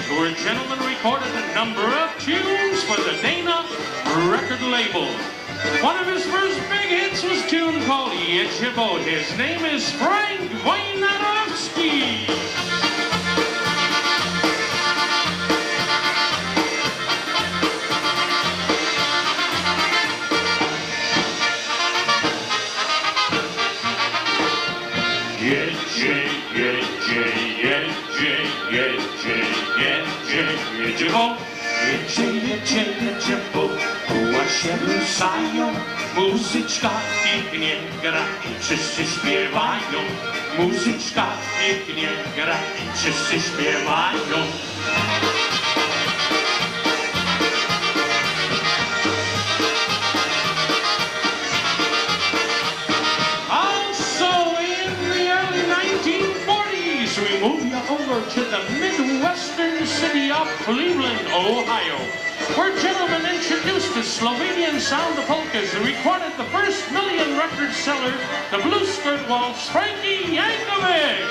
where gentlemen recorded a number of tunes for the Dana record label. One of his first big hits was a tune called Yet Your Boat. His name is Frank Wojnarowski. Jedzie, koła się ruszają, muzyczka pięknie gra i wszyscy śpiewają. Muzyczka pięknie gra i wszyscy śpiewają. We move you over to the Midwestern city of Cleveland, Ohio, where gentlemen introduced the Slovenian sound of polkas and recorded the first million record seller, the Blue Skirt Waltz, Frankie Yankovic.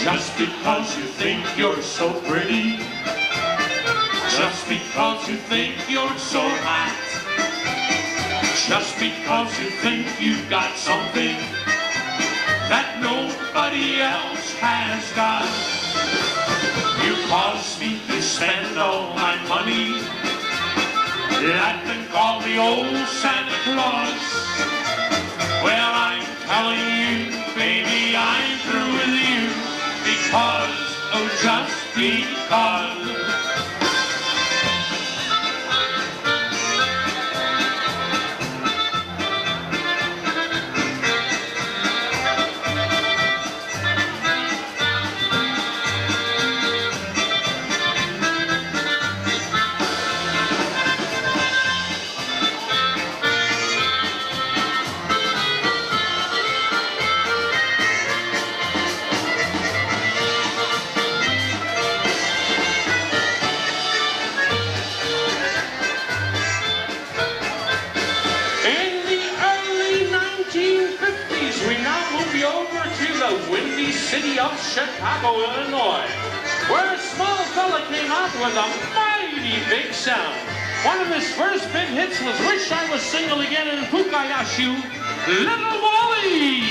Just because you think you're so pretty, just because you think you're so hot, just because you think you've got something that nobody else has got. You cause me to spend all my money, and then call me old Santa Claus. Well, I'm telling you, baby, I'm through with you, because, oh, just because. City of Chicago, Illinois, where a small fella came out with a mighty big sound. One of his first big hits was Wish I Was Single Again in Pukayashu, Little Wally.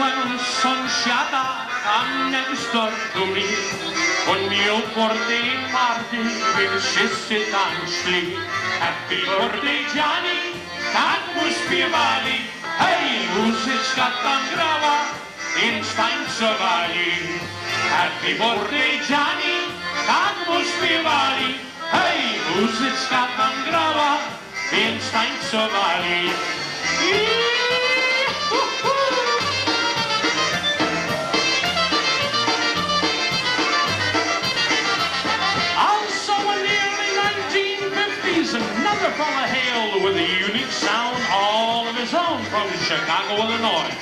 When the sun shot down next door to me, on mio birthday party we wszyscy tańczyli. Happy birthday Johnny, tak mu śpiewali. Hej, muzyczka tam grała, więc tańcowali. Happy birthday Johnny, tak mu śpiewali. Hej, muzyczka tam grała, więc tańcowali. Another fella hailed with a unique sound all of his own from Chicago, Illinois.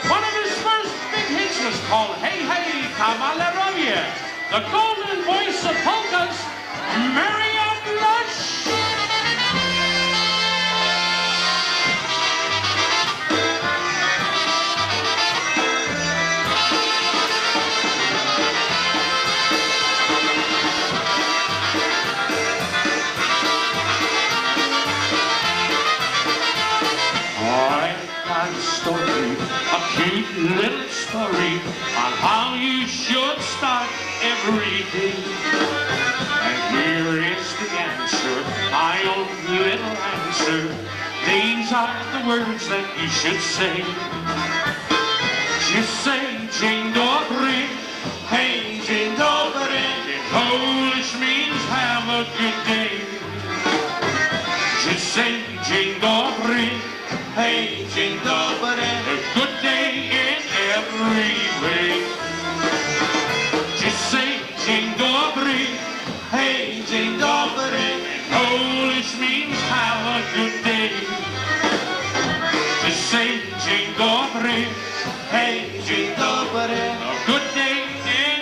One of his first big hits was called Hey Hey Kavalerowie, the golden voice of polkas, Marian Lush. A cute little story on how you should start every day. And here is the answer, my own little answer. These are the words that you should say. Just say, Dzień dobry, hey, dzień dobry. In Polish means have a good day. Just say, Dzień dobry, hey, dzień dobry. A good day in every way. Just say, Dzień dobry, hey, dzień dobry. In Polish means have a good day. Just say, Dzień dobry, hey, dzień dobry. A good day in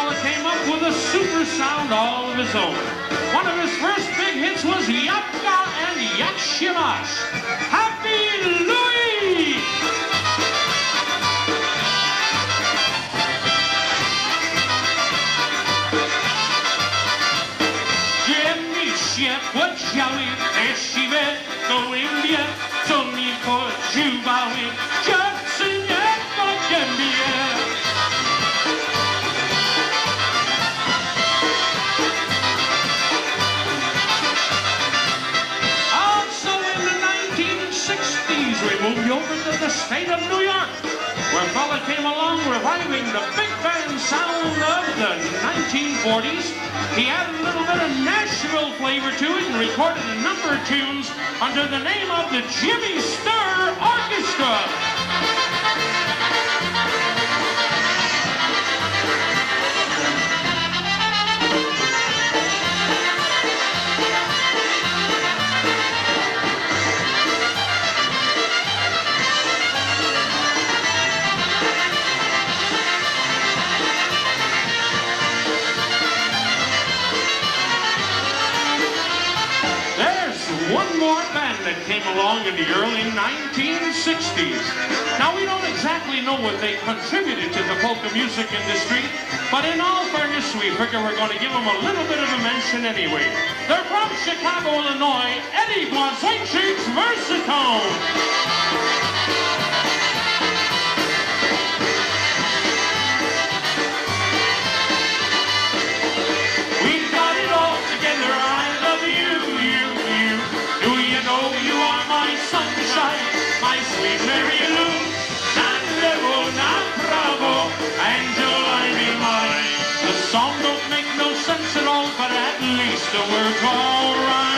fella came up with a super sound all of his own. One of his first big hits was Yapka and Yakshimash. Happy Louie! Ziemi się podziały, te siwe gołębie, co mi podziuwały, dziewczynie po gębie. We moved over to the state of New York, where a fella came along reviving the big band sound of the 1940s. He added a little bit of Nashville flavor to it and recorded a number of tunes under the name of the Jimmy Sturr Orchestra. One more band that came along in the early 1960s. Now, we don't exactly know what they contributed to the polka music industry, but in all fairness, we figure we're going to give them a little bit of a mention anyway. They're from Chicago, Illinois, Eddie Blazonczyk's Versatones. My sweet Mary Lou, na lewo, na prawo, angel I be mine. The song don't make no sense at all, but at least the words all right.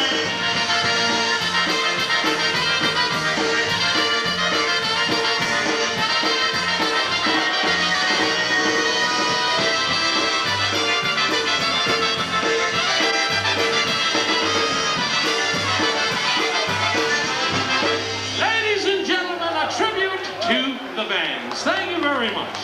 The bands. Thank you very much.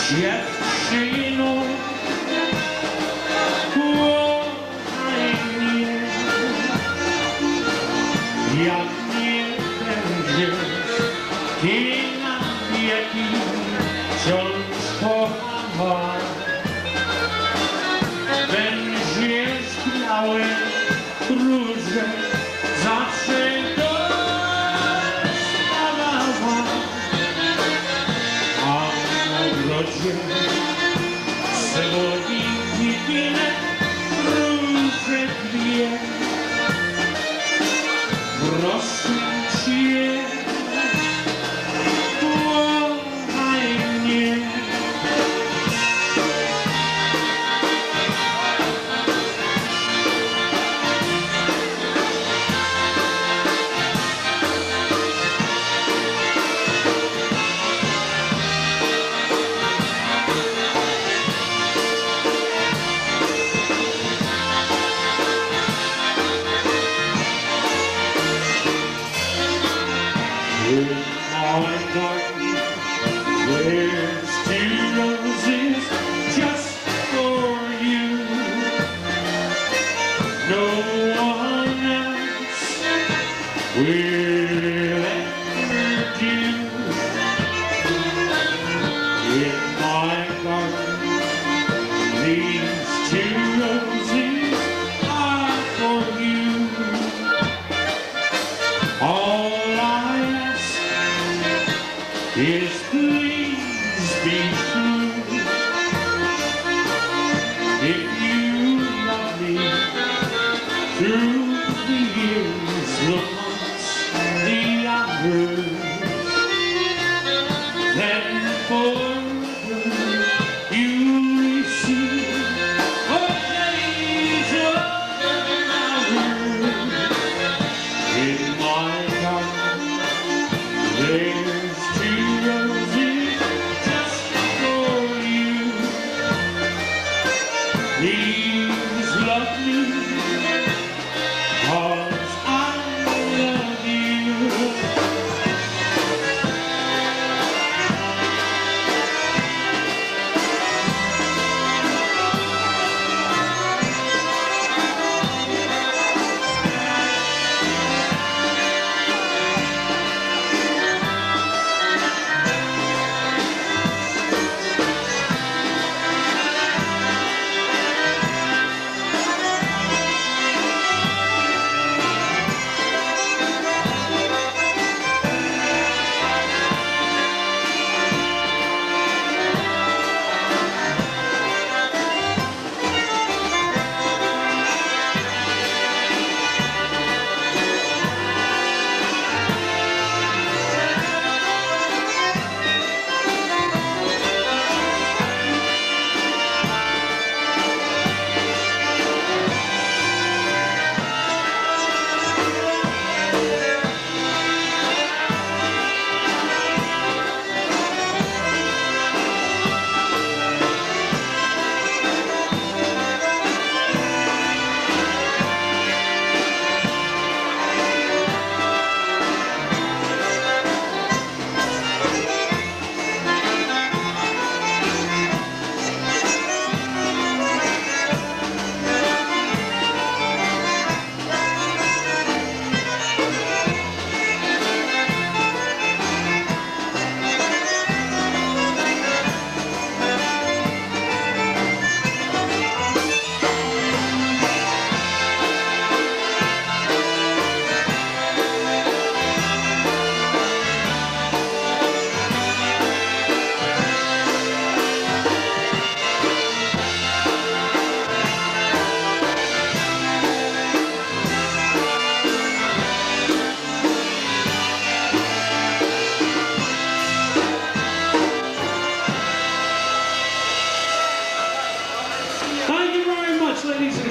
Dziewczyno, kochaj mnie, jak nie będziesz ty na wieki wciąż kochała, będziesz białe róże zawsze dostawała, a w ogrodzie słoinki pile róże dwie, proszę cię, kochaj mnie.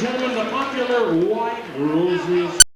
gentlemen, the popular White Roses.